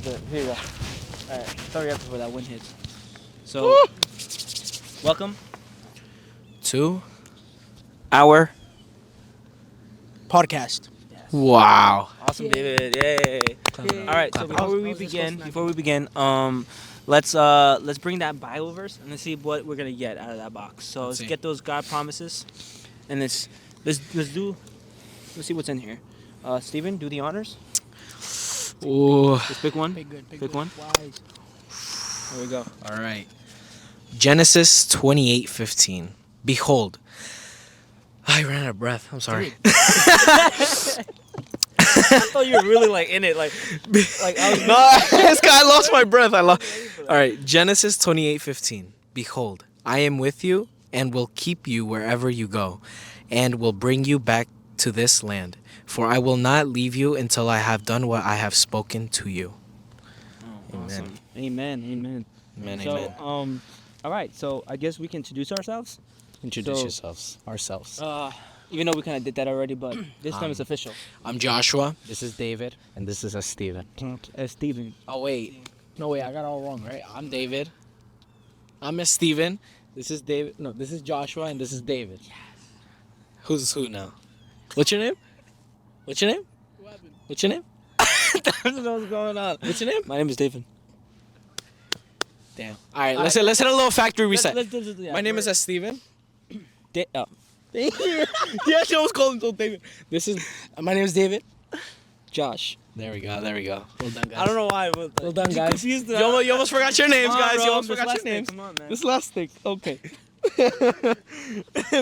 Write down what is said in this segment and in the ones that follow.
Good. Here you go. All right. Sorry for that wind hits. So, welcome to our podcast. Yes. Wow. Awesome, David. Yay. Yay. All right. So Clap. before we begin, let's bring that Bible verse and let's see what we're gonna get out of that box. So let's see. get those God promises, and let's see what's in here. Steven, do the honors. Ooh. Just pick one. Pick one. Wise. There we go. All right. Genesis 28:15. Behold. I ran out of breath. I'm sorry. I thought you were really like in it, like I was I lost my breath. All right. Genesis 28:15. Behold, I am with you and will keep you wherever you go, and will bring you back to this land. For I will not leave you until I have done what I have spoken to you. Oh, awesome. Amen. Amen. So, Amen. all right. So I guess we can introduce ourselves. Introduce so- yourselves. Ourselves. Even though we kind of did that already, but this time it's official. I'm Joshua. This is David, and this is Steven. As Steven. Oh, wait. No, wait. I got it all wrong, right? I'm David. I'm Miss Steven. This is David. No, this is Joshua, and this is David. Yes. Who's who now? What's your name? What's your name? What's your name? I don't know what's going on. What's your name? My name is David. Damn. All right, let's hit a little factory reset. Yeah, My name is Steven. Thank you. Yeah, she always called him David. This is my name is David. Josh. There we go. Well done, guys. I don't know why. But, Well done, guys. Confused You almost forgot your names, guys. You almost forgot your names. Come on, man. This last thing. Okay.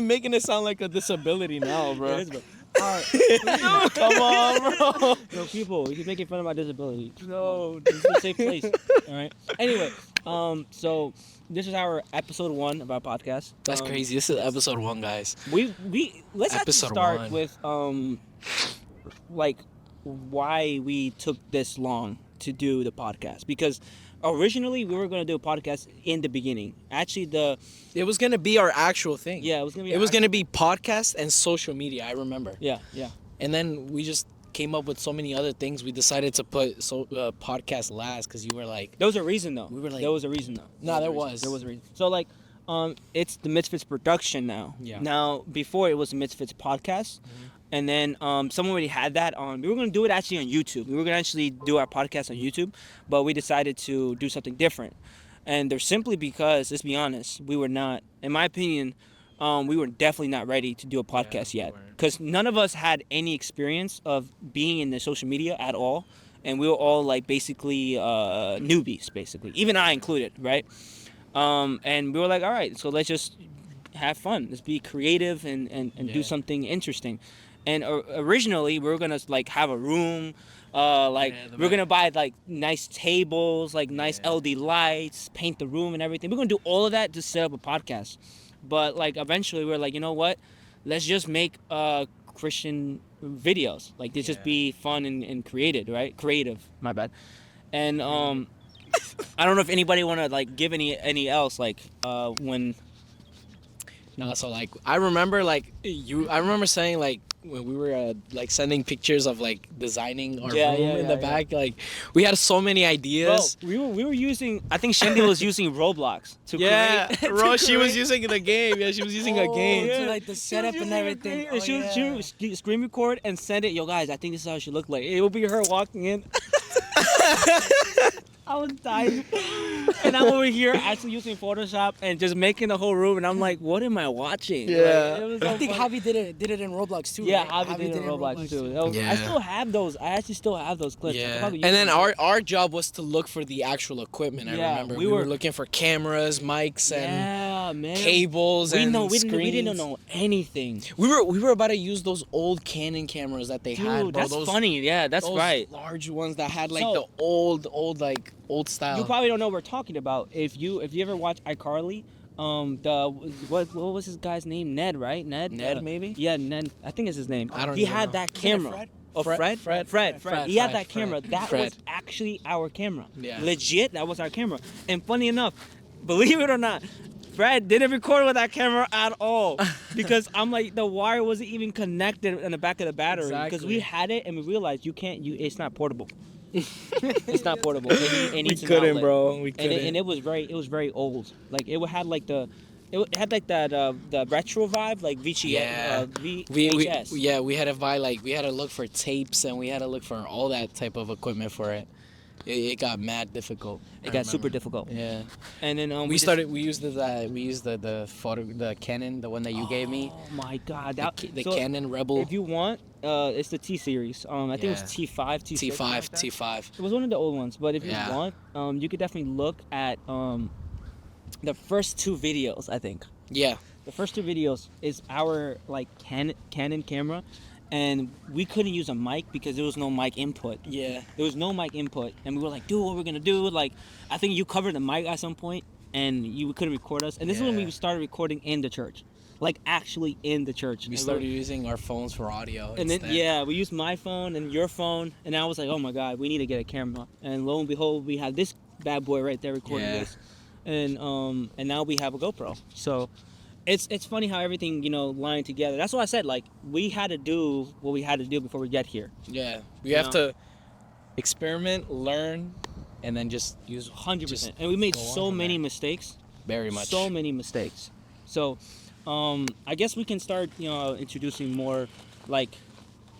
Making it sound like a disability now, bro. It is, bro. All right. Come on, bro. No, people, you keep making fun of my disability. No, this is a safe place. All right. Anyway, so this is our episode 1 of our podcast. That's crazy. This is episode 1, guys. We let's actually Episode start 1. with like why we took this long to do the podcast, because originally we were going to do a podcast in the beginning. Actually, It was gonna be our actual thing. it was going to be It was gonna be podcast and social media. I remember. yeah. And then we just came up with so many other things. We decided to put podcast last because you were like, There was a reason though. We were like- there was a reason though. No, there There was a reason. So like it's the Misfits production now. Yeah. Now before it was the Misfits podcast. And then someone already had that on. We were going to do it actually on YouTube. We were going to actually do our podcast on YouTube, but we decided to do something different. And they're simply because, let's be honest, we were not, in my opinion, we were definitely not ready to do a podcast yet. Because none of us had any experience of being in the social media at all. And we were all like basically newbies, basically. Even I included, right? And we were like, all right, so let's just have fun. Let's be creative and do something interesting. And originally we were gonna like have a room, we're gonna buy like nice tables, like nice LED lights, paint the room and everything. We're gonna do all of that to set up a podcast. But like eventually we're like, you know what? Let's just make Christian videos. Like they just be fun and creative, right? Creative. My bad. And I don't know if anybody wanna like give any else like when. no. So like, I remember saying like when we were like sending pictures of like designing our room in the back. Like we had so many ideas. Bro, we were using. I think Shandy was using Roblox to create. Bro, she was using the game. Yeah, she was using a game. To like the setup and everything. She would screen record and send it. Yo, guys, I think this is how she looked like. It would be her walking in. I was dying. And I'm over here actually using Photoshop and just making the whole room. And I'm like, what am I watching? Yeah. Like, it was so I think funny. Javi did it in Roblox too. Yeah, right? Javi did it in Roblox too. That was- Yeah. I still have those. I actually still have those clips. I could Yeah. probably And use then them. our job was to look for the actual equipment. I Yeah, remember we we were were- looking for cameras, mics, and Yeah, man. cables We and know we screens. didn't know anything. We were about to use those old Canon cameras that they had. Dude, Bro. that's those, funny. Yeah, that's those right. large ones that had like So- the old style. You probably don't know what we're talking about. If you ever watch iCarly, what was his guy's name? Ned, right? Ned. Ned, maybe? Yeah, Ned. I think it's his name. I don't He even had know. that camera. Fred? Oh, Fred? Fred. He had Fred. that camera. That Fred. was actually our camera. Yeah. Legit, that was our camera. And funny enough, believe it or not, Fred didn't record with that camera at all because I'm like the wire wasn't even connected in the back of the battery because we Exactly. had it and we realized it's not portable. It's not portable. It We needs an couldn't, outlet. bro. We couldn't. And it was very old. Like it had like it had like that the retro vibe, like VHS. Yeah. We had to buy we had to look for tapes and we had to look for all that type of equipment for it. It got mad difficult. It got super difficult. Yeah. And then We used the photo, the Canon, the one that you gave me. Oh my God! The So Canon Rebel. if you want, it's the T series. I think it was Yeah. T5, T6. something T5, like that. T5. It was one of the old ones, but if you Yeah. want, you could definitely look at the first two videos. I think Yeah. the first two videos is our like Canon camera, and we couldn't use a mic because there was no mic input. Yeah. There was no mic input, and we were like, dude, what we're gonna do? Like, I think you covered the mic at some point, and you couldn't record us. And this is when Yeah. we started recording in the church, like actually in the church. We And started using our phones for audio. and then instead. we used my phone and your phone, and I was like, oh my God, we need to get a camera. And lo and behold, we had this bad boy right there recording Yeah. this, and now we have a GoPro. So it's funny how everything lined together. That's why I said like we had to do what we had to do before we get here. Yeah. We You have know? to experiment, learn, and then just use 100%. And we made go on so from many there. mistakes. very much. So many mistakes. So, I guess we can start, introducing more, like,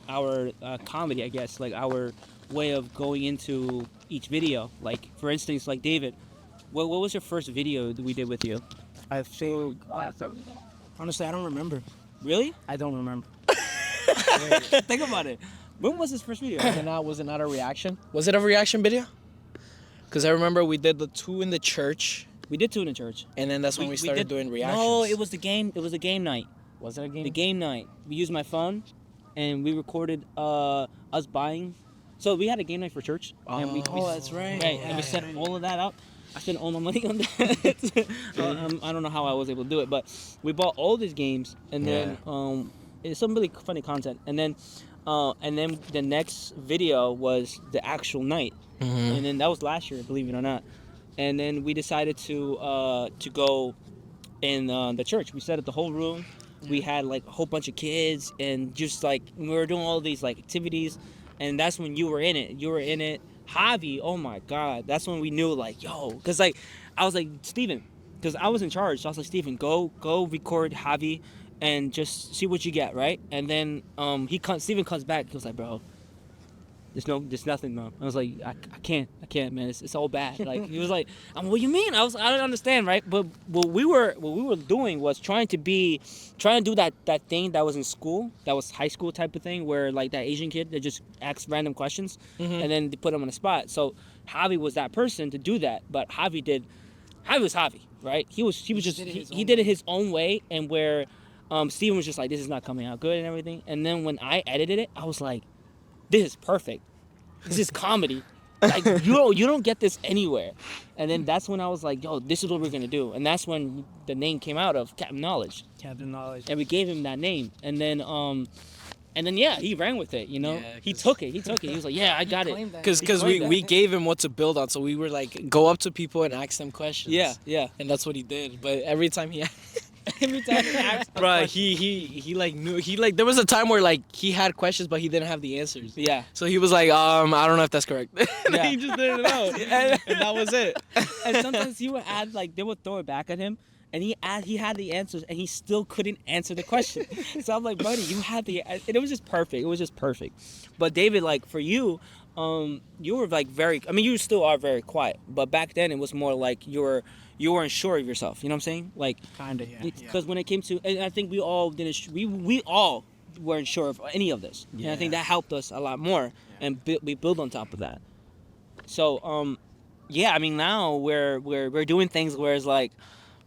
our comedy. I guess, like our way of going into each video. Like, for instance, like David, what was your first video that we did with you? I think. Honestly, I don't remember. Really? I don't remember. Think about it. When was his first video? Was it not a reaction? Was it a reaction video? Because I remember we did the 2 in the church, We did 2 in the church. and then that's when we started doing reactions. No, it was the game. It was the game night. Was it a game? The game night. We used my phone, and we recorded us buying. So we had a game night for church, and we Oh, that's right. right, and we set all of that up. I spent all my money on that. I don't know how I was able to do it, but we bought all these games, and then it's some really funny content, and then the next video was the actual night, and then that was last year, believe it or not, and then we decided to go in the church. We set up the whole room. We had like a whole bunch of kids, and just like we were doing all these like activities, and that's when you were in it. You were in it. Javi, oh my God, that's when we knew like, yo, because like I was like, Steven, because I was in charge, so I was like, Steven, go record Javi and just see what you get, right? And then Steven comes back, he was like, bro, there's nothing, man. I was like, I can't, man. It's all bad. Like he was like, what do you mean? I don't understand, right? But what we were doing was trying to do that thing that was in school, that was high school type of thing, where like that Asian kid that just asks random questions, and then they put him on the spot. So Javi was that person to do that, but Javi was Javi, right? He did it his own way, and where Steven was just like, this is not coming out good and everything. And then when I edited it, I was like, this is perfect. This is comedy. Like you don't get this anywhere. And then that's when I was like, yo, this is what we're gonna do. And that's when the name came out of Captain Knowledge. Captain Knowledge. And we gave him that name. And then yeah, he ran with it. Yeah, he took it. He was like, yeah, I got it. claimed that. Because claimed we that. gave him what to build on, so we were like, go up to people and ask them questions. Yeah. And that's what he did. But every time he Every time he asked, Bruh, he like knew, there was a time where like he had questions but he didn't have the answers. yeah. So he was like, I don't know if that's correct. Yeah. He just didn't know. And that was it. And sometimes he would add, like, they would throw it back at him, and he had the answers, and he still couldn't answer the question. So I'm like, buddy, you had and it was just perfect. It was just perfect. But David, like, for you, you were like you still are very quiet, but back then it was more like you weren't sure of yourself. You know what I'm saying? Like, Kinda, yeah. because when it came to, and I think we all didn't, we all weren't sure of any of this. And I think that helped us a lot more, and we build on top of that. So, yeah, I mean, now we're doing things where it's like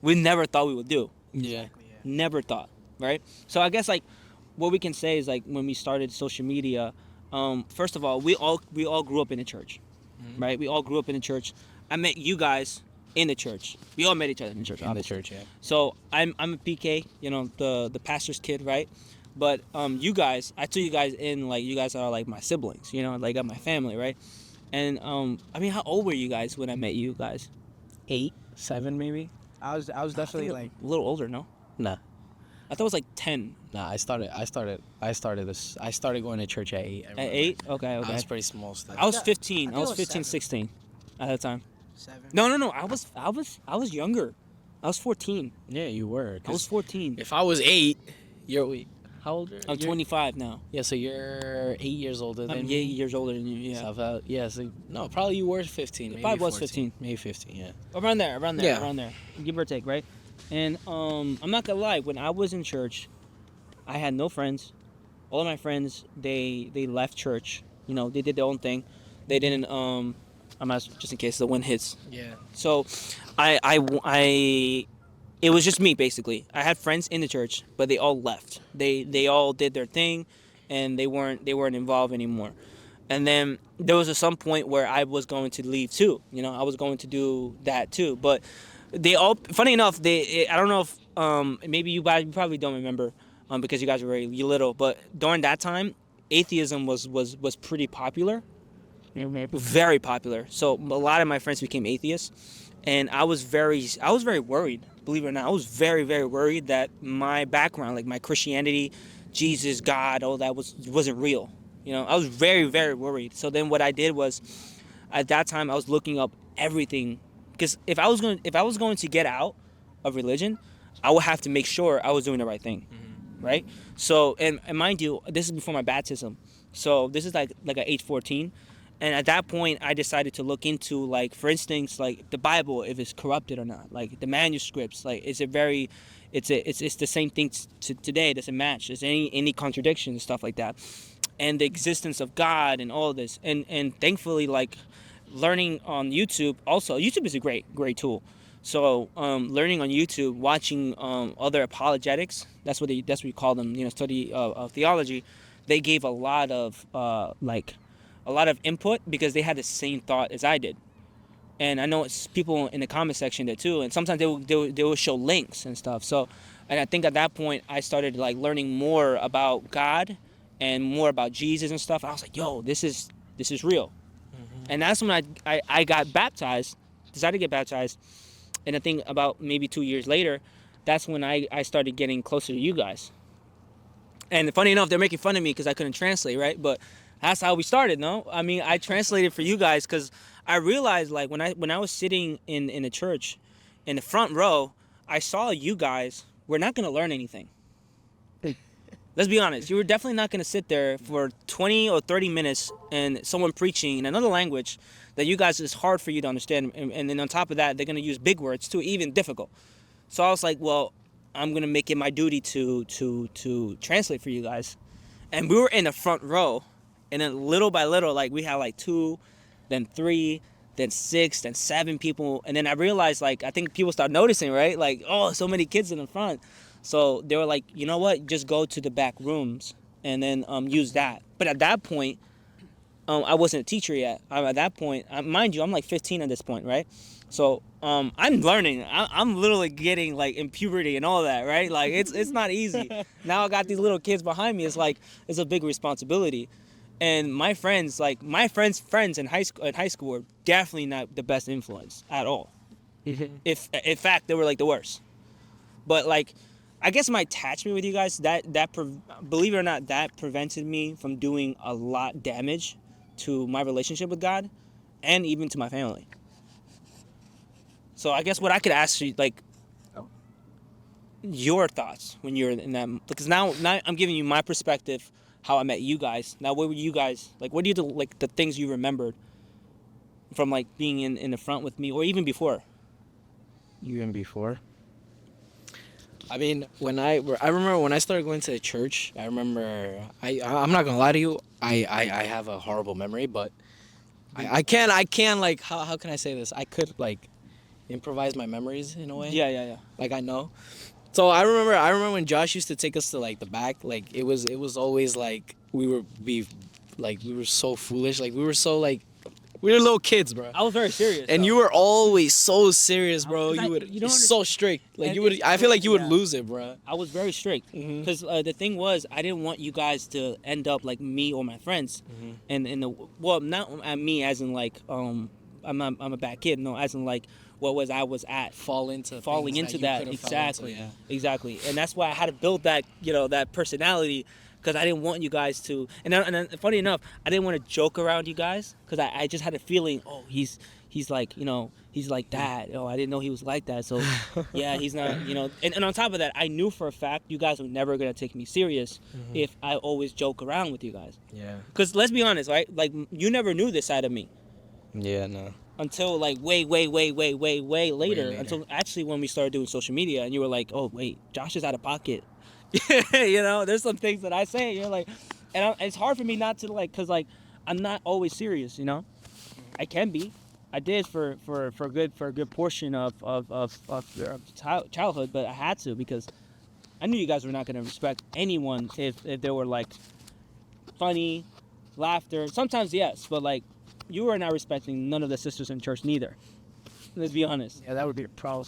we never thought we would do. Yeah. Never thought, right? So I guess like what we can say is like when we started social media, first of all, we all grew up in the church, right? We all grew up in the church. I met you guys in the church. We all met each other in the church. In the obviously. church, yeah. So I'm a PK, the pastor's kid, right? But you guys, I took you guys in, like, you guys are like my siblings, like my family, right? And I mean, how old were you guys when I met you guys? 8, 7 maybe. I was definitely like A little older, no? Nah. I thought it was like 10. Nah, I started going to church at 8. I At remember. 8? Okay, I okay. was pretty small still. I was Yeah, 15. I I think was it was 15, 7. 16 at that time. 7. No. I was younger. I was 14. Yeah, you were. I was 'cause 14. if I was 8, wait, how old are you? I'm 25 now. Yeah, so you're 8 years older than I'm me. 8 years older than you. Yeah. So I felt, yeah, so no, probably you were 15. Maybe Probably was 14, 15. Maybe 15, yeah. Around there, Yeah. around there. Give or take, right? And I'm not gonna lie, when I was in church, I had no friends. All of my friends, they left church. You know, they did their own thing. They didn't I'm not, just in case the wind hits. Yeah. So I it was just me basically. I had friends in the church, but they all left. They all did their thing and they weren't involved anymore. And then there was some point where I was going to leave too. You know, I was going to do that too. But they all, funny enough, I don't know if maybe you guys, you probably don't remember because you guys were very little. But during that time, atheism was pretty popular, very popular. So a lot of my friends became atheists, and I was very worried. Believe it or not, I was very worried that my background, like my Christianity, Jesus, God, all that wasn't real. You know, I was very worried. So then what I did was, at that time, I was looking up everything, because if I was going to get out of religion, I would have to make sure I was doing the right thing, right? So and mind you, this is before my baptism, so this is like at age 14, and at that point, I decided to look into, like, for instance, like the Bible, if it's corrupted or not, like the manuscripts, like is it very, it's the same thing to today, does it match, is there any contradictions and stuff like that, and the existence of God and all this, and thankfully, like, learning on YouTube, also YouTube is a great tool. So learning on YouTube, watching other apologetics, that's what we call them, you know, study of theology, they gave a lot of input because they had the same thought as I did. And I know it's people in the comment section there too, and sometimes they will show links and stuff. So, and I think at that point I started like learning more about God and more about Jesus and stuff. I was like, yo, this is real. And that's when I got baptized, decided to get baptized. And I think about maybe 2 years later, that's when I started getting closer to you guys. And funny enough, they're making fun of me because I couldn't translate, right? But that's how we started, no? I mean, I translated for you guys because I realized, like, when I was sitting in the church, in the front row, I saw you guys were not going to learn anything. Let's be honest. You were definitely not going to sit there for 20 or 30 minutes and someone preaching in another language that you guys is hard for you to understand. And then on top of that, they're going to use big words too, even difficult. So I was like, well, I'm going to make it my duty to translate for you guys. And we were in the front row. And then little by little, like, we had like 2, then 3, then 6, then 7 people. And then I realized, like, I think people start noticing, right? Like, oh, so many kids in the front. So they were like, you know what? Just go to the back rooms and then use that. But at that point, I wasn't a teacher yet. At that point, mind you, I'm like 15 at this point, right? So I'm learning. I'm literally getting like in puberty and all that, right? Like it's not easy. Now I got these little kids behind me. It's like it's a big responsibility. And my friends, like my friends in high school were definitely not the best influence at all. If in fact they were like the worst. But like, I guess my attachment with you guys, believe it or not, that prevented me from doing a lot damage to my relationship with God and even to my family. So I guess what I could ask you, like, your thoughts when you're in that, because now I'm giving you my perspective, how I met you guys. Now, what were you guys, like, what do you, like, the things you remembered from, like, being in the front with me, or even before? Even before? I mean, I remember when I started going to church, I remember, I'm not gonna lie to you, I have a horrible memory, but I can like, how can I say this? I could, like, improvise my memories in a way. Yeah. Like, I know. So I remember when Josh used to take us to, like, the back, like, it was always like we were so foolish, like we were little kids, bro. I was very serious. And though. you were always so serious, bro. You don't so strict. Like and you would. it's I feel like you would yeah. lose it, bro. I was very strict because the thing was, I didn't want you guys to end up like me or my friends, and not me as in like I'm a bad kid. No, as in like what was I was at falling into you that could've fell exactly, into, yeah. exactly, and that's why I had to build that that personality because I didn't want you guys to. And funny enough, I didn't want to joke around you guys because I just had a feeling. Oh, he's like he's like that. Oh, I didn't know he was like that. So yeah, he's not And on top of that, I knew for a fact you guys were never gonna take me serious if I always joke around with you guys. Yeah. Because let's be honest, right? Like you never knew this side of me Yeah, no. until like way later. later. Until actually when we started doing social media, and you were like, "Oh wait, Josh is out of pocket." There's some things that I say, and you're like, it's hard for me not to like, cause like I'm not always serious. I can be. I did for a good portion of childhood, but I had to because I knew you guys were not gonna respect anyone if they were like funny, laughter. Sometimes yes, but like you were not respecting none of the sisters in church neither. Let's be honest. Yeah, that would be a problem.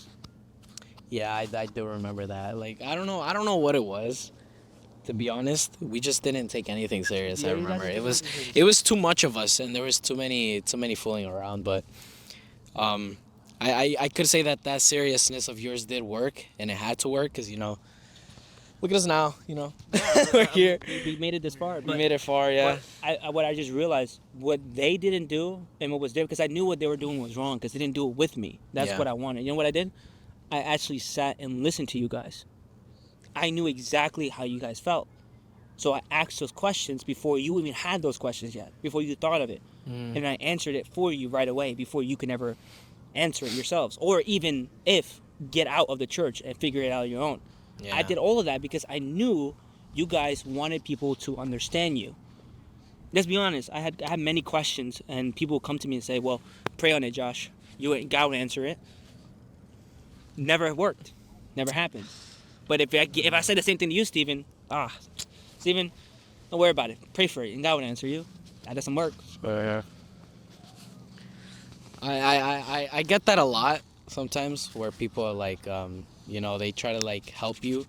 Yeah, I do remember that. Like, I don't know what it was. To be honest, we just didn't take anything serious. Yeah, I you guys remember didn't it was too much of us, and there was too many fooling around. But I could say that seriousness of yours did work, and it had to work because look at us now. We're here. We made it this far. We made it far. Yeah. But what I just realized, what they didn't do and what was there, because I knew what they were doing was wrong because they didn't do it with me. That's Yeah. what I wanted. You know what I did? I actually sat and listened to you guys. I knew exactly how you guys felt. So I asked those questions before you even had those questions yet, before you thought of it. And I answered it for you right away before you could ever answer it yourselves. Or even if get out of the church and figure it out on your own. Yeah. I did all of that because I knew you guys wanted people to understand you. Let's be honest. I had many questions, and people would come to me and say, "Well, pray on it, Josh. God would answer it." Never worked. Never happened. But if I say the same thing to you, Steven, Steven, don't worry about it. Pray for it, and God would answer you. That doesn't work. Yeah. I get that a lot sometimes where people are like they try to like help you,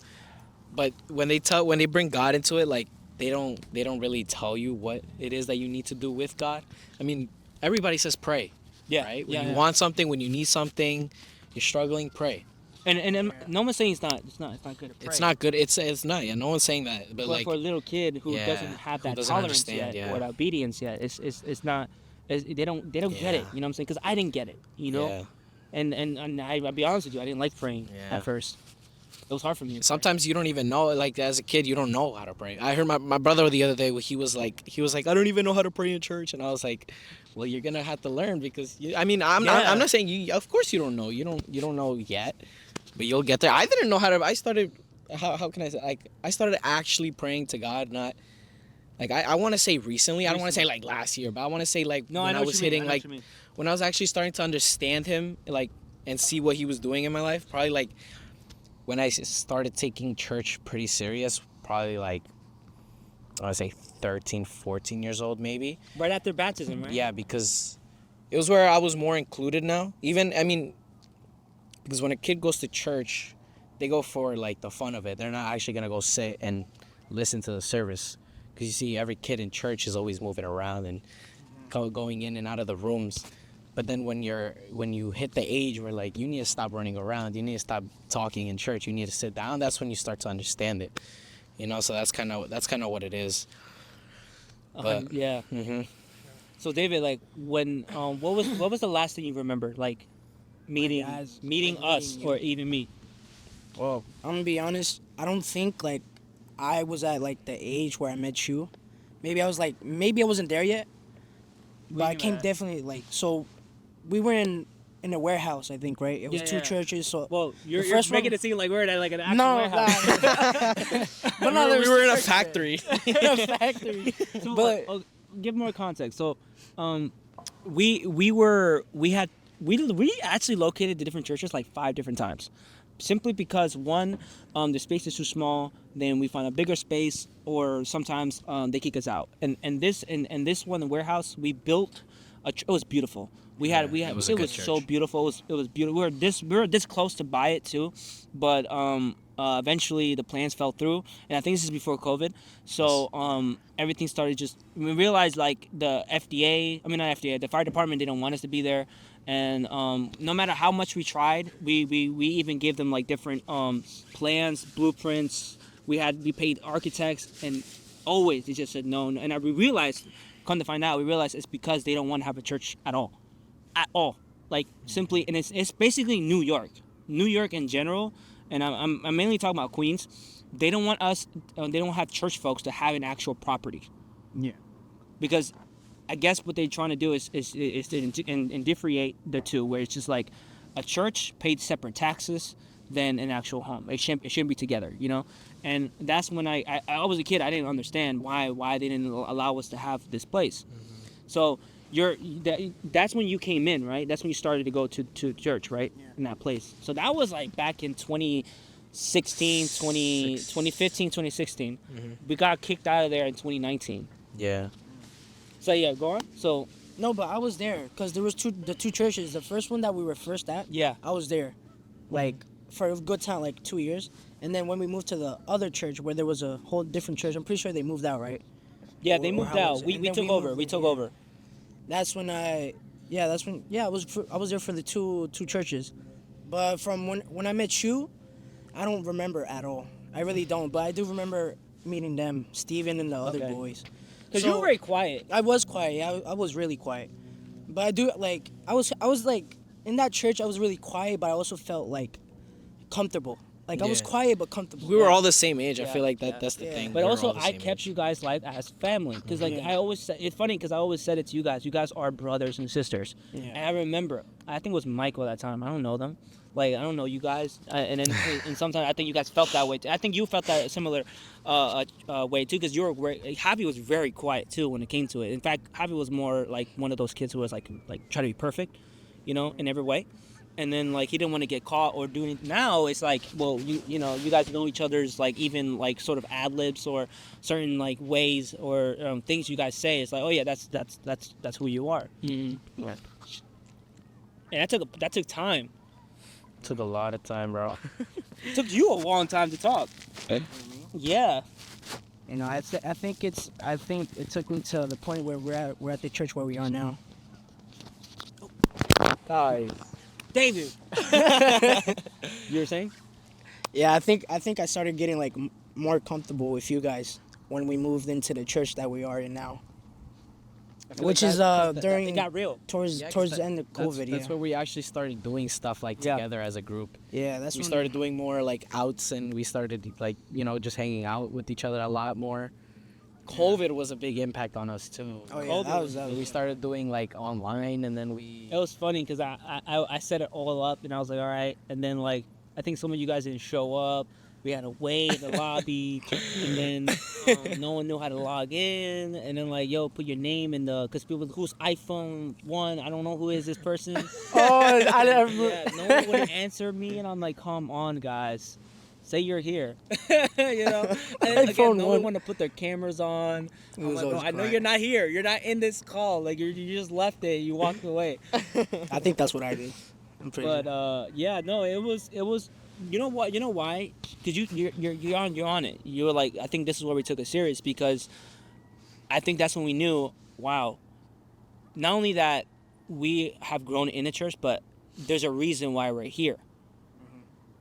but when they bring God into it, like they don't really tell you what it is that you need to do with God. I mean, everybody says pray. Yeah. Right? Yeah, When you yeah. want something, when you need something, you're struggling, pray. And no one's saying it's not good to pray. It's not good. It's not. Yeah, no one's saying that. But like for a little kid who Yeah, doesn't have who that doesn't tolerance understand, yet yeah. or that obedience yet, it's not. They don't get it. Yeah. You know what I'm saying? Because I didn't get it. Yeah. And I'll be honest with you, I didn't like praying Yeah. at first. It was hard for me. to pray. Sometimes you don't even know, like as a kid, you don't know how to pray. I heard my brother the other day, he was like, I don't even know how to pray in church, and I was like, well, you're gonna have to learn because I'm not saying you. Of course you don't know. You don't know yet, but you'll get there. I didn't know how to. I started. How can I say? Like I started actually praying to God, not. Like I want to say recently. I don't want to say like last year, but I want to say like No, when I know I what was you mean. hitting I know like what you mean. when I was actually starting to understand him, like and see what he was doing in my life. Probably like when I started taking church pretty serious. Probably like I want to say 13, 14 years old maybe. Right after baptism, right? Yeah, because it was where I was more included now. Even because when a kid goes to church, they go for like the fun of it. They're not actually gonna go sit and listen to the service. Because you see, every kid in church is always moving around and going in and out of the rooms. But then when you hit the age where like you need to stop running around, you need to stop talking in church, you need to sit down. That's when you start to understand it. So that's kind of what it is. But Yeah. hmm So David, like when what was the last thing you remember, like meeting Meeting us you. or even me? Well, I'm gonna be honest. I don't think like I was at like the age where I met you. Maybe I wasn't there yet. But I came definitely like so. We were in a warehouse, I think, right? It was Yeah, two yeah. churches. So Well, you're first making one- it seem like we're at like an actual no, warehouse. but no, there we was were two in a churches there. factory. In a factory. So, But give more context. So, we actually located the different churches like 5 different times, simply because one, the space is too small. Then we find a bigger space, or sometimes they kick us out. And this one, the warehouse, we built. It was beautiful. it was a it good was so church. beautiful. It was beautiful. We were this close to buy it too, but Eventually, the plans fell through, and I think this is before COVID. So everything started just. We realized like the not FDA, the fire department didn't want us to be there, and no matter how much we tried, we even gave them like different plans, blueprints. We paid architects, and always they just said no. And we realized, come to find out, we realized it's because they don't want to have a church at all, Like simply, and it's basically New York in general. And I'm mainly talking about Queens. They don't want us. They don't have church folks to have an actual property. Yeah. Because, I guess what they're trying to do is to differentiate the two, where it's just like, a church paid separate taxes than an actual home. It shouldn't be together, And that's when I was a kid. I didn't understand why they didn't allow us to have this place. So that's when you came in, right? That's when you started to go to church, right? Yeah. In that place. So that was like back in 2015, 2016. We got kicked out of there in 2019. Yeah. So yeah, go on. So No, but I was there because there was the two churches. The first one that we were first at, yeah, I was there, like for a good time, like 2 years. And then when we moved to the other church, where there was a whole different church, I'm pretty sure they moved out, right? Yeah, they moved out. We took over. We took over. That's when I was there for the two churches, but from when I met you, I don't remember at all. I really don't, but I do remember meeting them, Steven and the other boys. Because you were very quiet. I was quiet. Yeah, I was really quiet, but I do like I was like in that church. I was really quiet, but I also felt like comfortable. Like I was quiet but comfortable. We were all the same age. I feel like that's the thing. But also, I kept you guys like as family, because like I always said, it's funny because I always said it to you guys. You guys are brothers and sisters. Yeah. And I remember, I think it was Michael at that time. I don't know them. Like I don't know you guys. And then and sometimes I think you guys felt that way too. I think you felt that similar way too, because you were Javi was very quiet too when it came to it. In fact, Javi was more like one of those kids who was like try to be perfect, in every way. And then like he didn't want to get caught or do anything. Now it's like, well, you guys know each other's like even like sort of ad libs or certain like ways or things you guys say. It's like, oh yeah, that's who you are. Mm-hmm. Yeah. And that took time. Took a lot of time, bro. It took you a long time to talk. Yeah. I think it took me to the point where we're at the church where we are now. Guys. David. You were saying? Yeah, I think I started getting like more comfortable with you guys when we moved into the church that we are in now. Which is during it got real towards the end of COVID. That's where we actually started doing stuff like together as a group. Yeah, we started doing more like outs, and we started like just hanging out with each other a lot more. COVID was a big impact on us too. Oh yeah, that was we started doing like online, and then we. It was funny because I set it all up, and I was like, all right, and then like I think some of you guys didn't show up. We had to wait in the lobby, and then no one knew how to log in, and then like, yo, put your name in because people, who's iPhone 1? I don't know who is this person. I never. Yeah, no one would answer me, and I'm like, come on, guys. Say you're here, And again, no one wanted to put their cameras on. I'm like, no, I know you're not here. You're not in this call. Like you just left it. You walked away. I think that's what I did. I'm pretty sure. Yeah, no, it was. You know what? You know why? Because you're on it. You were like, I think this is where we took it serious, because I think that's when we knew, wow. Not only that we have grown in the church, but there's a reason why we're here.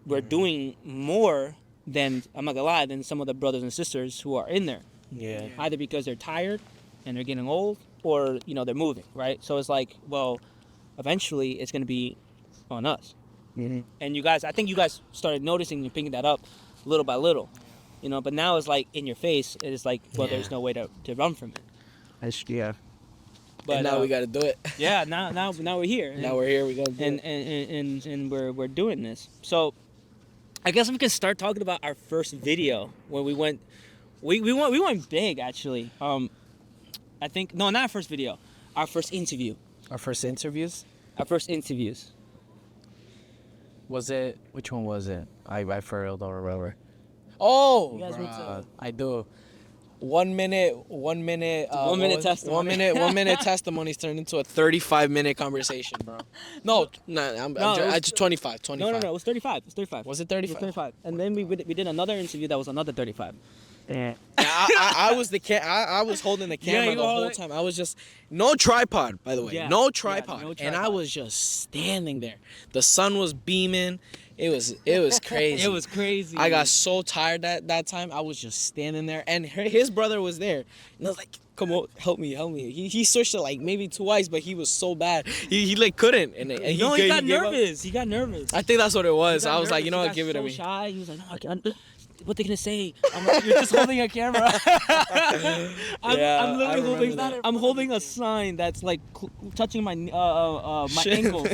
We're doing more than, I'm not gonna lie, than some of the brothers and sisters who are in there. Yeah. Either because they're tired and they're getting old, or they're moving, right? So it's like, well, eventually it's gonna be on us. Mm-hmm. And you guys, I think you guys started noticing and picking that up little by little, But now it's like in your face. It's like, well, there's no way to run from it. Yeah. But now we got to do it. Yeah. Now we're here. Now we're here. We got to do it. And we're doing this. So I guess we can start talking about our first video when we went. We went big actually. I think not our first video. Our first interview. Our first interviews. Was it? Which one was it? I failed or whatever. Oh, you guys went to, I do. 1 minute. 1 minute What was it? testimony. 1 minute testimonies turned into a 35-minute conversation, bro. No, No, it was- it's 25. 25. No, it was 35. It was 35. Was it It was 35? 35. And then we did another interview that was another 35. Yeah. I was I was holding the camera you the were whole holding- time. I was just no tripod, by the way. Yeah. No Yeah, tripod. no And I tripod. was just standing there. The sun was beaming. It was crazy. It was crazy. I got so tired that time. I was just standing there, and his brother was there, and I was like, "Come on, help me." He switched it like maybe twice, but he was so bad. He like couldn't, and he No, he got gave up. nervous. He got nervous. I think that's what it was. He got I was like, nervous. you know He what, got give it to so me. Shy. He was like, no, I can't. What they gonna say? I'm like, you're just holding a camera. Yeah, I'm I literally remember holding. that. I'm holding a sign that's like touching my my Shit. ankles,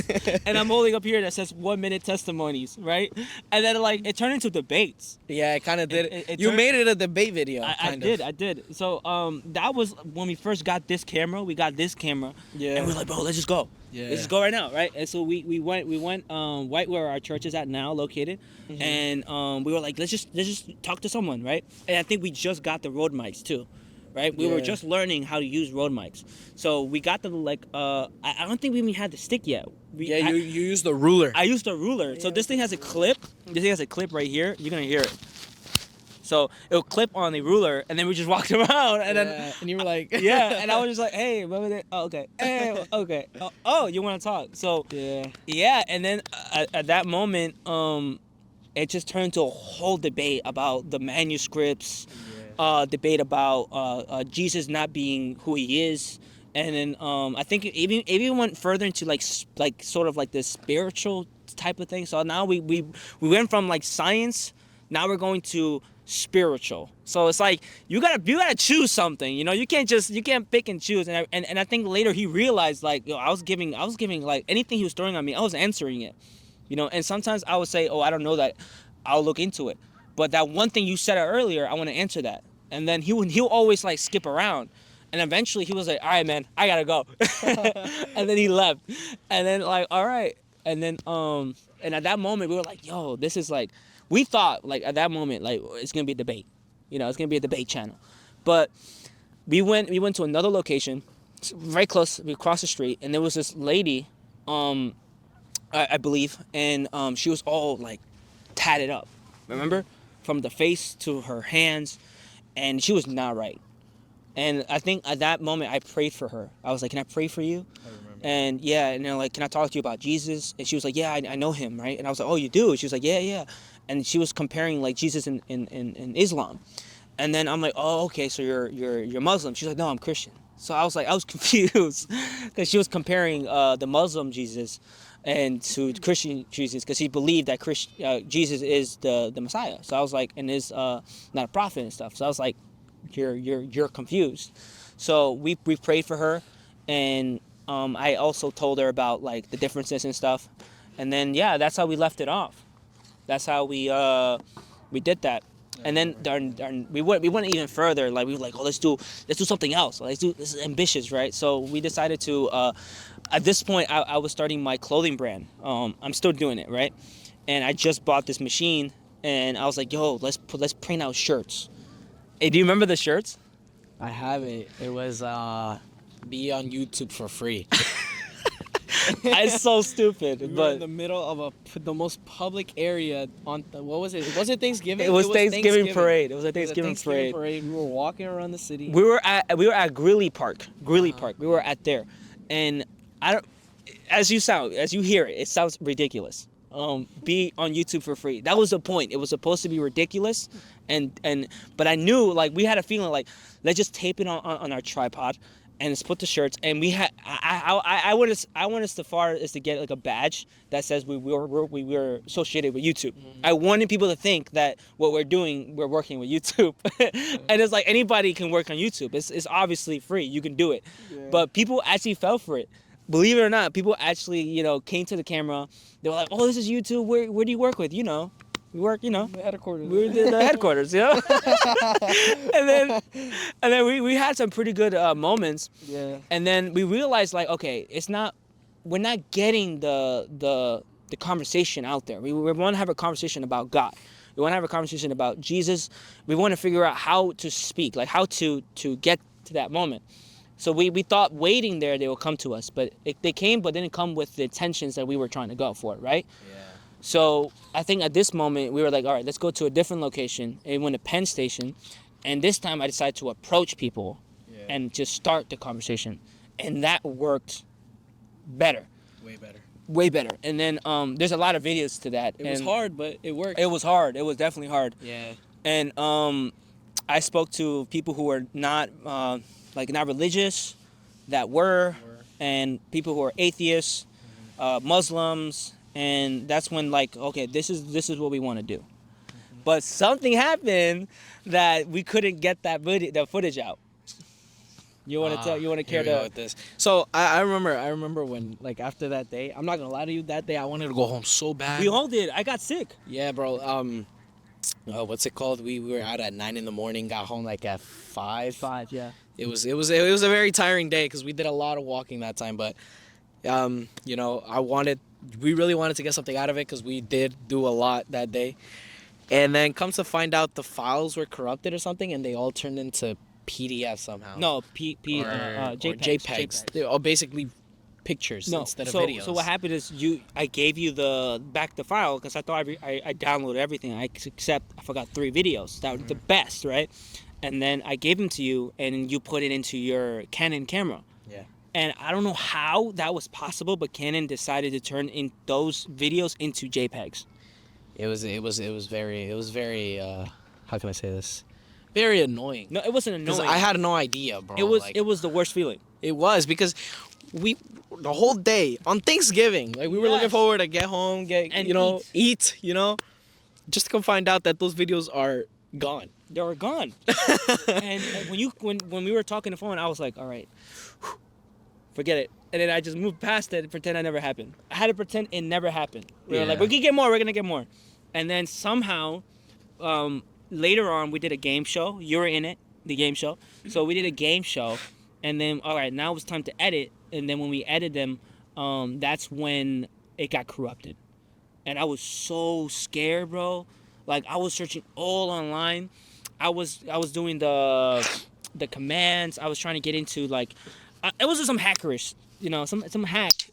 and I'm holding up here that says 1 minute testimonies, right? And then like it turned into debates. Yeah, it kind of did. It You turned- made it a debate video. I did. So that was when we first got this camera. We got this camera, Yeah. and we're like, bro, let's just go. Yeah. Let's just go right now, right? And so we went right where our church is at now, located, Mm-hmm. and we were like, let's just talk to someone, right? And I think we just got the Rode mics too, right? We were Yeah. just learning how to use Rode mics, so we got the I don't think we even had the stick yet. Yeah, you used the ruler. I used a ruler. So this thing has a clip. This thing has a clip right here. You're gonna hear it. So it'll clip on the ruler, and then we just walked around, and then and you were like, yeah, and I was just like, hey, remember that? Oh, okay. Hey, okay. Oh, you want to talk? So yeah, and then at that moment, it just turned into a whole debate about the manuscripts, debate about Jesus not being who he is. And then I think it even went further into like sort of like this spiritual type of thing. So now we went from like science, now we're going to spiritual. So it's like you gotta choose something. You know, you can't pick and choose. And I think later he realized like, yo, I was giving like anything he was throwing at me, I was answering it. You know, and sometimes I would say, oh, I don't know that, I'll look into it. But that one thing you said earlier, I want to answer that. And then he'll always like skip around. And eventually he was like, all right, man, I gotta go. And then he left. And then like, all right. And then and at that moment we were like, yo, this is like, we thought like at that moment like it's gonna be a debate. You know, it's gonna be a debate channel. But we went to another location, very close. We crossed the street, and there was this lady, I believe, and she was all like tatted up. Remember, from the face to her hands, and she was not right. And I think at that moment I prayed for her. I was like, can I pray for you? I remember. And yeah, and they're like, can I talk to you about Jesus? And she was like, yeah, I know him, right? And I was like, oh, you do? She was like, yeah. And she was comparing like Jesus in Islam. And then I'm like, oh, okay, so you're Muslim. She's like, no, I'm Christian. So I was confused because she was comparing the Muslim Jesus and to Christian Jesus because he believed that Jesus is the Messiah. So I was like, and is not a prophet and stuff. So I was like, you're confused. So we prayed for her, and I also told her about like the differences and stuff. And then yeah, that's how we left it off. That's how we did that. And then we went even further. Like we were like, oh, let's do something else. This is ambitious, right? So we decided to. At this point, I was starting my clothing brand. I'm still doing it, right? And I just bought this machine, and I was like, yo, let's print out shirts. Hey, do you remember the shirts? I have it. It was be on YouTube for free. It's so stupid, We were but in the middle of the most public area on what was it? Was it Thanksgiving? it was Thanksgiving parade. It was a Thanksgiving parade. We were walking around the city. We were at Greeley Park. Park. We were at there, and I don't. As you hear it, it sounds ridiculous. Be on YouTube for free. That was the point. It was supposed to be ridiculous, but I knew like we had a feeling like let's just tape it on our tripod, and let's put the shirts. And we had I went as far as to get like a badge that says we were associated with YouTube. Mm-hmm. I wanted people to think that what we're doing, we're working with YouTube, and it's like anybody can work on YouTube. It's obviously free. You can do it, but people actually fell for it. Believe it or not, people actually, came to the camera. They were like, "Oh, this is YouTube. Where do you work with? We work, The headquarters. we were in the headquarters, and then we had some pretty good moments. Yeah. And then we realized, like, okay, we're not getting the conversation out there. We want to have a conversation about God. We want to have a conversation about Jesus. We want to figure out how to speak, like how to get to that moment. So we thought waiting there they will come to us, but they came, but didn't come with the intentions that we were trying to go for, right? Yeah. So I think at this moment we were like, all right, let's go to a different location. And we went to Penn Station, and this time I decided to approach people and just start the conversation, and that worked better. Way better. And then there's a lot of videos to that. It was hard, but it worked. It was hard. It was definitely hard. Yeah. And I spoke to people who were not not religious, that were, and people who are atheists, Muslims, and that's when okay, this is what we want to do. But something happened that we couldn't get the footage out. You want to tell? You want to care Here we go to? with this. So I remember when after that day, I'm not gonna lie to you, that day I wanted to go home so bad. We all did. I got sick. Yeah, bro. What's it called? We were out at 9 in, got home at 5. 5, yeah. It was a very tiring day because we did a lot of walking that time. But we really wanted to get something out of it because we did do a lot that day. And then comes to find out the files were corrupted or something, and they all turned into PDF somehow. No, or JPEGs. They're all basically pictures instead of videos. So what happened is I gave you the file because I thought I downloaded everything. Except I forgot 3 videos that were the best, right? And then I gave them to you, and you put it into your Canon camera. Yeah. And I don't know how that was possible, but Canon decided to turn in those videos into JPEGs. It was very how can I say this? Very annoying. No, it wasn't annoying. I had no idea, bro. It was the worst feeling. It was because the whole day on Thanksgiving, we were looking forward to get home, eat, just to come find out that those videos are gone. They were gone. and when we were talking on the phone, I was like, all right, forget it. And then I just moved past it and pretend it never happened. I had to pretend it never happened. We were like, we're gonna get more. And then somehow, later on, we did a game show. You were in it, the game show. So we did a game show, and then all right, now it's time to edit. And then when we edited them, that's when it got corrupted, and I was so scared, bro. I was searching all online. I was doing the commands. I was trying to get into it was just some hackerish, some hack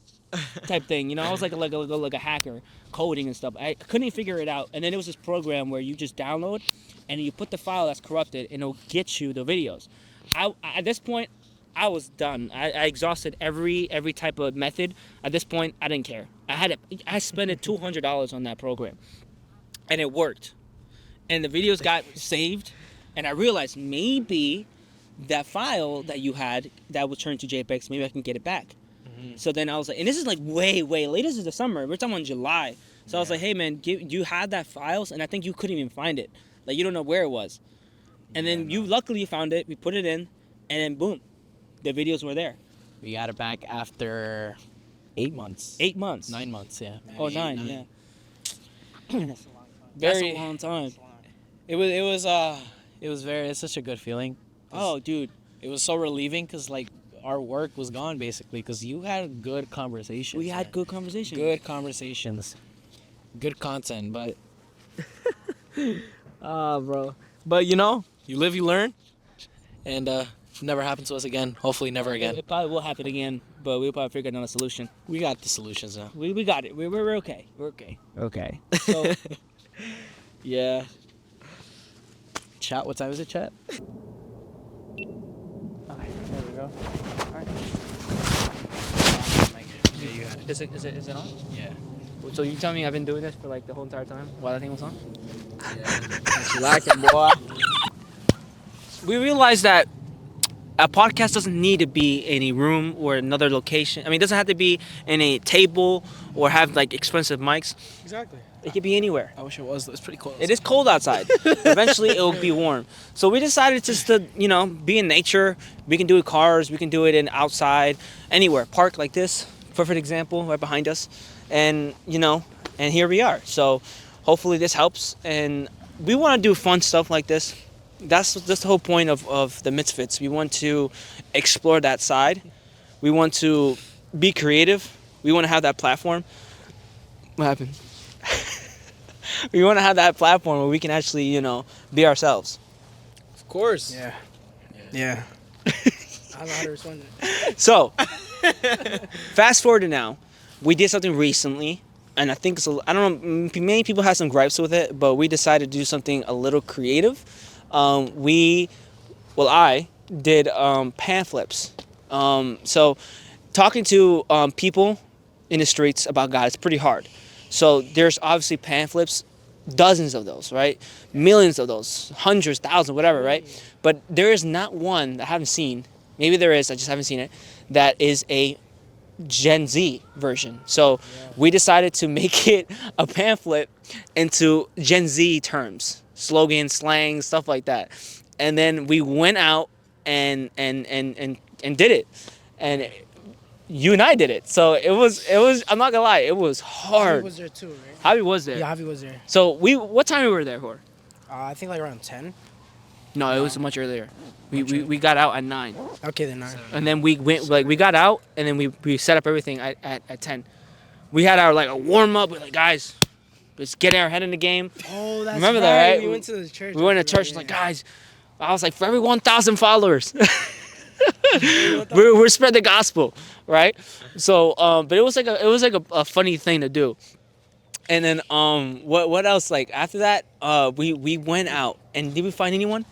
type thing. I was like a hacker coding and stuff. I couldn't even figure it out. And then there was this program where you just download and you put the file that's corrupted and it'll get you the videos. At this point, I was done. I exhausted every type of method. At this point, I didn't care. I spent $200 on that program, and it worked. And the videos got saved, and I realized maybe that file that you had that was turned to JPEGs, maybe I can get it back. Mm-hmm. So then I was like, and this is way late. This is the summer. We're talking about July. So I was like, hey man, you had that files, and I think you couldn't even find it. You don't know where it was. And then you luckily found it. We put it in, and then boom, the videos were there. We got it back after 8 months. 8 months. 9 months, yeah. Oh, 9, yeah. That's a long time. It's such a good feeling. Oh, dude. It was so relieving because our work was gone basically because you had good conversations. We had good conversations. Good conversations. Good content, but bro. But you live, you learn, and never happen to us again. Hopefully never again. It probably will happen again, but we'll probably figure out a solution. We got the solutions now. We got it. We're okay. We're okay. Okay. So yeah. Chat, what time is it, chat? Okay, there we go. Alright. Yeah, you got it. Is it on? Yeah. So you tell me I've been doing this for the whole entire time while that thing was on? Yeah. You like it, boy. We realized that a podcast doesn't need to be in a room or another location. I mean, it doesn't have to be in a table or have expensive mics. Exactly. It could be anywhere. I wish it was. It's pretty cold. It is cold outside. Eventually, it will be warm. So we decided just to, be in nature. We can do it in cars. We can do it in outside, anywhere. Park like this, perfect example, right behind us. And, and here we are. So hopefully this helps. And we want to do fun stuff like this. That's the whole point of the Misfits. We want to explore that side. We want to be creative. We want to have that platform. What happened? We want to have that platform where we can actually, be ourselves. Of course. Yeah. Yeah. I don't know how to respond to that. So, fast forward to now, we did something recently, and I think I don't know, many people have some gripes with it, but we decided to do something a little creative. I did pamphlets. So, talking to people in the streets about God is pretty hard. So, there's obviously pamphlets, dozens of those, right? Millions of those, hundreds, thousands, whatever, right? But there is not one that I haven't seen. Maybe there is, I just haven't seen it. That is a Gen Z version. So we decided to make it a pamphlet into Gen Z terms, slogans, slang, stuff like that. And then we went out and did it. And you and I did it. So it was I'm not gonna lie, it was Javi hard. was there too, right? Javi was there. Yeah, Javi was there. So what time we were there for? I think like around 10. No, it was much earlier. We got out at 9. Okay, then 9. And then we went, we got out, and then we set up everything at 10. We had our a warm up. We're like, guys, let's get our head in the game. Oh, that's Remember that, right? We went to the church. We went to church, like, guys, I was like, for every 1,000 followers, we're spread the gospel, right? So, but it was like a funny thing to do. And then what else? Like after that, we went out, and did we find anyone?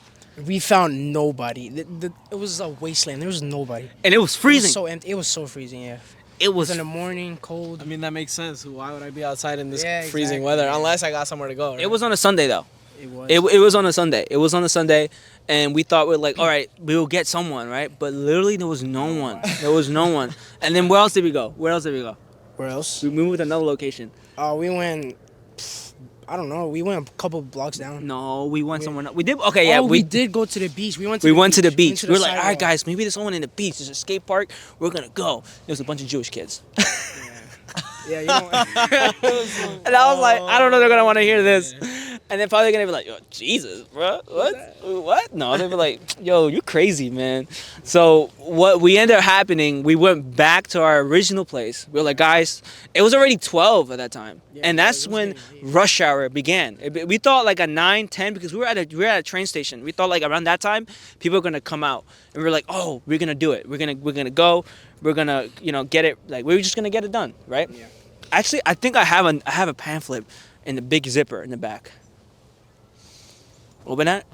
We found nobody. It was a wasteland. There was nobody. And it was It freezing. was so empty. It was so freezing. Yeah. It It was was in the morning, cold. I mean, that makes sense. Why would I be outside in this Yeah, freezing exactly. weather unless I got somewhere to go? Right? It was on a Sunday though. It was. It was on a Sunday. It was on a Sunday, and we thought we're like, all right, we will get someone, right? But literally there was no one. There was no one. And then where else did we go? Where else did we go? Where else? We moved to another location. We went. I don't know. We went a couple blocks down. No, we went somewhere. We did. Okay, yeah, we did go to the beach. We went to We the went to the beach. beach. We We went were to the like, all right, sidewalk. guys, maybe there's someone in the beach. There's a skate park. We're gonna go. There was a bunch of Jewish kids. Yeah, you know. And I was like, I don't know, they're gonna want to hear this. And they're probably gonna be like, yo, Jesus, bro, what? No, they'd be like, yo, you crazy, man. So what we ended up happening, we went back to our original place. We were like, guys, it was already 12 at that time, and that's it was when getting late. rush hour began. We thought like at 9, 10, because we were at a train station. We thought like around that time, people are gonna come out, and we were like, oh, we're gonna do it. We're gonna go. We're gonna get it. Like we're just gonna get it done, right? Yeah. Actually, I think I have a pamphlet in the big zipper in the back. Open that.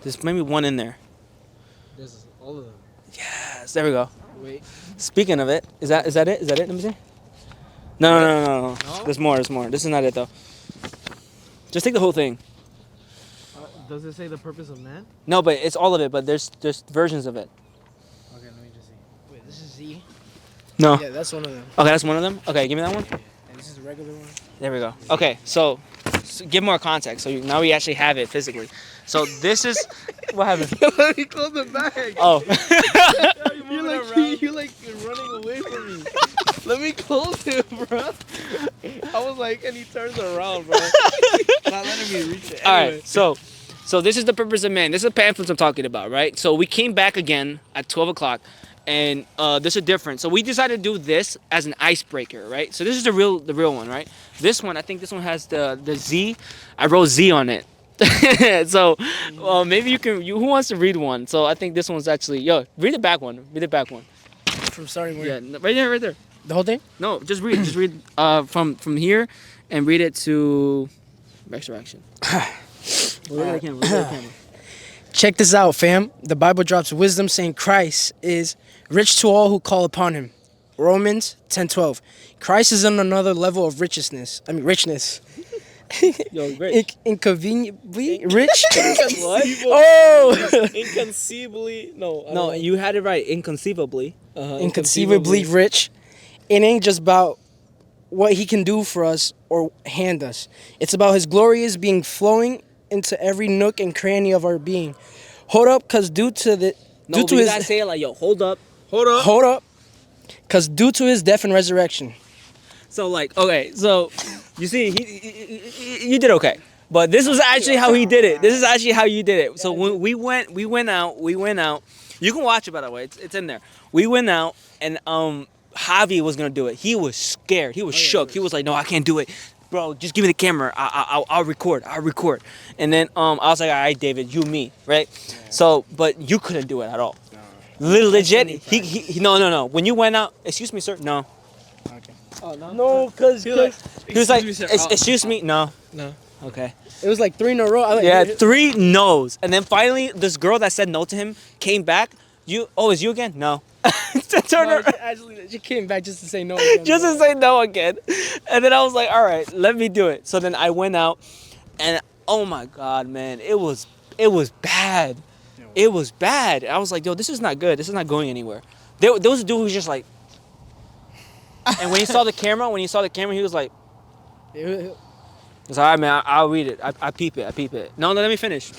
There's maybe one in there. There's all of them. Yes, there we go. Wait. Speaking of it, is that it? Let me see. No. There's more. This is not it though. Just take the whole thing. Does it say the purpose of man? No, but it's all of it. But there's versions of it. Okay, let me just see. Wait, this is Z. No. Yeah, that's one of them. Okay, that's one of them. Okay, give me that one. And this is a regular one. There we go. Okay, so give more context. So now we actually have it physically. So this is what happened. Let me close the bag. Oh. You're like running away from me. Let me close it, bro. I was like, and he turns around, bro. Not letting me reach it. All Anyway. right, so this is the purpose of man. This is the pamphlets I'm talking about, right? So we came back again at 12 o'clock, and this is different. So we decided to do this as an icebreaker, right? So this is the real one, right? This one, I think this one has the Z. I wrote Z on it. So maybe who wants to read one? So I think this one's actually, read the back one. Read the back one. From starting where? Yeah, right there. The whole thing? No, just read. Just read from here and read it to resurrection. Look at the camera. Check this out, fam. The Bible drops wisdom saying Christ is rich to all who call upon him. Romans 10:12. Christ is on another level of richness. Yo, great. Inconveniently rich? What? Oh! Inconceivably. No, you had it right. Inconceivably. Inconceivably rich. It ain't just about what he can do for us or hand us. It's about his glorious being flowing into every nook and cranny of our being. Hold up, cause due to You gotta say it like, yo, hold up. Cause due to his death and resurrection. So like, okay, so you see, you did okay, but this was actually how he did it. This is actually how you did it. So when we went out. You can watch it, by the way. It's in there. We went out, and Javi was gonna do it. He was scared. He was shook. He was like, no, I can't do it. bro, just give me the camera. I'll record. I'll record. And then I was like, all right, David, you, me, right? Yeah. So, but you couldn't do it at all. No. Legit. Definitely He no. When you went out, excuse me, sir. No. Okay. Oh no. No, cause He was he was like, "Excuse me, sir." excuse me. No. No. Okay. It was like 3 in a row. I like, Yeah, 3 no's, and then finally, this girl that said no to him came back. Is you again? No. Turn No, her. actually, she came back just to say no. Again, Just bro. to say no again. And then I was like, all right, let me do it. So then I went out, and oh my God, man, it was bad. It was bad. I was like, yo, this is not good. This is not going anywhere. There was a dude who was just like, and when he saw the camera, he was like, it's all right, man, I'll read it. I peep it. No, let me finish.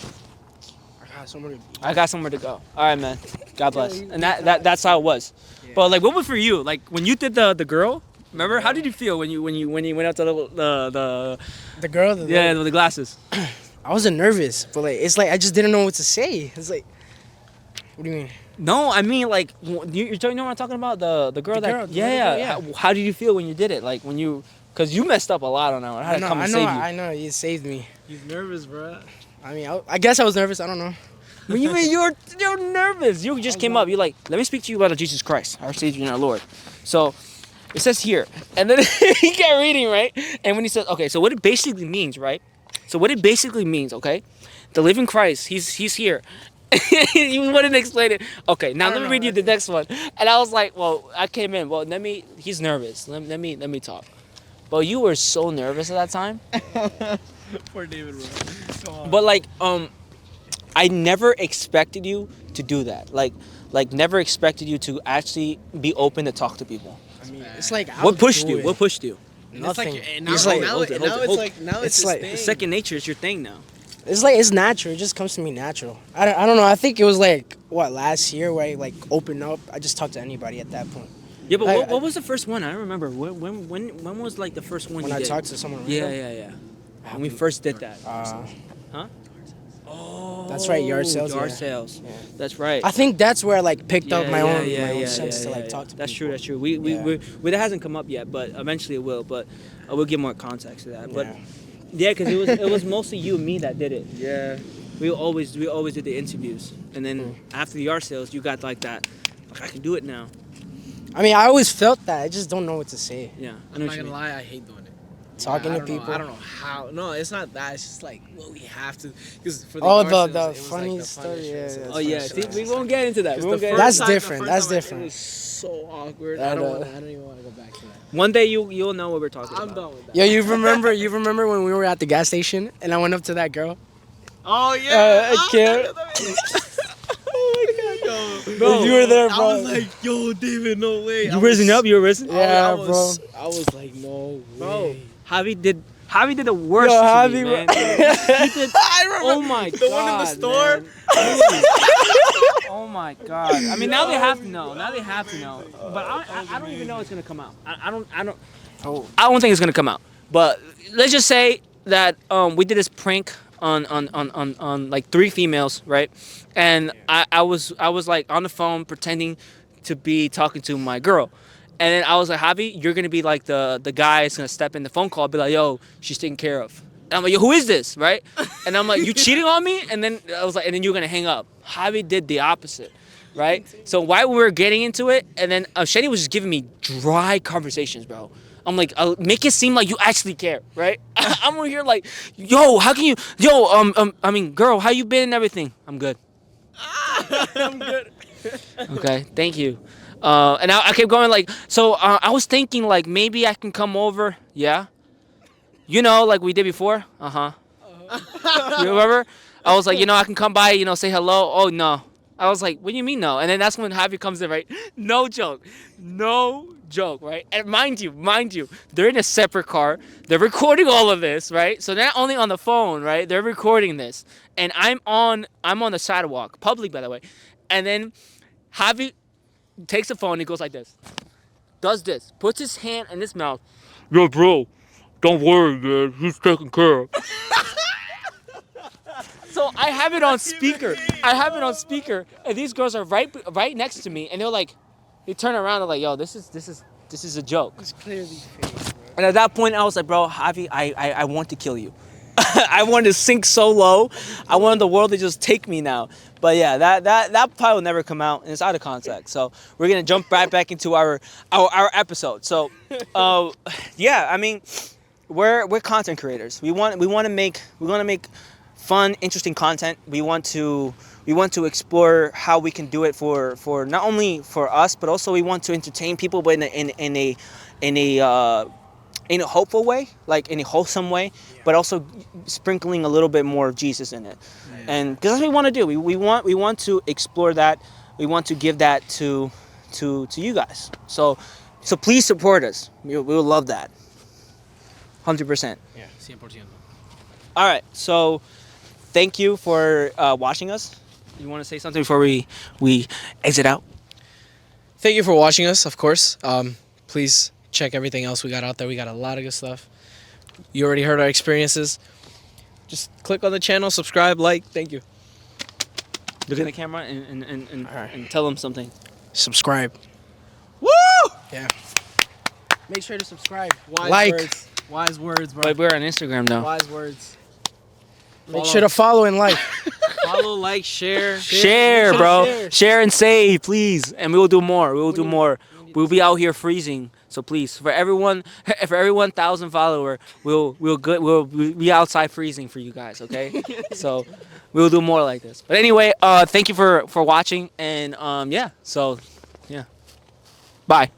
I got somewhere to go. All right, man. God bless. And that's how it was. Yeah. But like, what was for you? Like when you did the girl, remember? How did you feel when you went out to The girl. the glasses? I wasn't nervous, but like it's like I just didn't know what to say. It's like, what do you mean? No, I mean like you know what I'm talking about? The girl The that girl, the yeah. other girl, How did you feel when you did it? Like when you, cause you messed up a lot on that one. I had to come and save you. I know. You saved me. He's nervous, bro. I mean, I guess I was nervous. I don't know. When you mean you're nervous? You just came up. You're like, let me speak to you about Jesus Christ, our Savior and our Lord. So it says here, and then he kept reading, right? And when he says, okay, so what it basically means, right? So what it basically means, okay? The living Christ, he's here. He wouldn't explain it. Okay, now let me read you the next one. And I was like, well, I came in. Well, he's nervous. Let me talk. But you were so nervous at that time. Poor David, bro. Come on. But like, I never expected you to do that. Like never expected you to actually be open to talk to people. I mean, it's like What pushed you? What pushed you? Nothing. It's like, now it's like- his thing. Second nature is your thing now. It's like it's natural. It just comes to me natural. I don't know. I think it was like last year where I like opened up. I just talked to anybody at that point. Yeah, but I- what was the first one? I don't remember. When was like the first one When you I did? talked to someone. Yeah, random, yeah, yeah. When we first did that. Huh? Oh, That's right, yard sales, Yard yeah. sales. Yeah. That's right. I think that's where I like picked up my own yeah, sense to yeah, like yeah. talk to That's people. true. That's true. We that hasn't come up yet, but eventually it will. But we'll give more context to that. But Yeah. yeah, because it was mostly you and me that did it. Yeah. We always did the interviews, and then after the yard sales, you got like that. Like, I can do it now. I mean, I always felt that. I just don't know what to say. Yeah, I I'm know not what you gonna mean. lie, I hate doing it. Talking I to don't know- people. I don't know how. No, it's not that. It's just like, well, we have to. Because for the Oh, yard the sales, it was, funny like, the story, funny yeah, shit. yeah. Oh yeah, see, we won't get into that. We won't get into That's that. different, that's It different. was so awkward. I I don't know. even want to go back to that. One day you'll know what we're talking I'm about. done with that. Yo, you remember when we were at the gas station and I went up to that girl? Oh yeah. Kim. Bro, you were there, I bro. was like, yo, David, no way. You risen up. You were risen. Yeah, I was like, no Bro, way. Javi did the worst Yo, to Javi, me, man. I remember Oh my god. the one in the store. man. Oh my god. I mean, now they have to know. Now they have to know. But I don't even know it's gonna come out. I don't think it's gonna come out. But let's just say that we did this prank on like 3 females, right? And I was like on the phone pretending to be talking to my girl. And then I was like, Javi, you're gonna be like the guy that's gonna step in the phone call, be like, yo, she's taken care of. And I'm like, yo, who is this, right? And I'm like, you cheating on me? And then I was like, and then you're gonna hang up. Javi did the opposite, right? So while we were getting into it, and then Shani was just giving me dry conversations, bro. I'm like, I'll make it seem like you actually care, right? I'm over here like, yo, how can you, I mean, girl, how you been and everything? I'm good. I'm good. Okay, thank you. And I kept going like, so I was thinking like maybe I can come over, yeah? You know, like we did before? Uh-huh. You remember? I was like, I can come by, say hello. Oh, no. I was like, what do you mean no? And then that's when Javi comes in, right? No joke, right? And mind you, they're in a separate car. They're recording all of this, right? So they're not only on the phone, right? They're recording this. And I'm on the sidewalk, public, by the way. And then Javi takes the phone and he goes like this. Does this. Puts his hand in his mouth. Yo, bro, don't worry, man. He's taken care of. So I have it on speaker. And these girls are right next to me. And they're like, they turn around and like, yo, this is a joke. It's clearly fake, bro. And at that point, I was like, bro, Javi, I want to kill you. I want to sink so low. I want the world to just take me now. But yeah, that probably will never come out, and it's out of context. So we're gonna jump right back into our episode. So, yeah, I mean, we're content creators. We want to make fun, interesting content. We want to explore how we can do it for not only for us, but also we want to entertain people, but in a hopeful way, like in a wholesome way, but also sprinkling a little bit more of Jesus in it. And because that's what we want to do. We want to explore that. We want to give that to you guys. So please support us. We will love that. 100%. Yeah, 100%. All right. So thank you for watching us. You want to say something before we exit out? Thank you for watching us, of course. Please check everything else we got out there. We got a lot of good stuff. You already heard our experiences. Just click on the channel, subscribe, like. Thank you. Look at the camera and tell them something. Subscribe. Woo! Yeah. Make sure to subscribe. Wise words, bro. But we're on Instagram now. Wise words. Make sure to follow and like. Follow, like, share. Share, bro. Share. Share and save, please. And we will do more. We'll be out here freezing. So please, for every 1,000 follower, we'll be outside freezing for you guys. Okay. So we'll do more like this. But anyway, thank you for watching, and yeah. So yeah. Bye.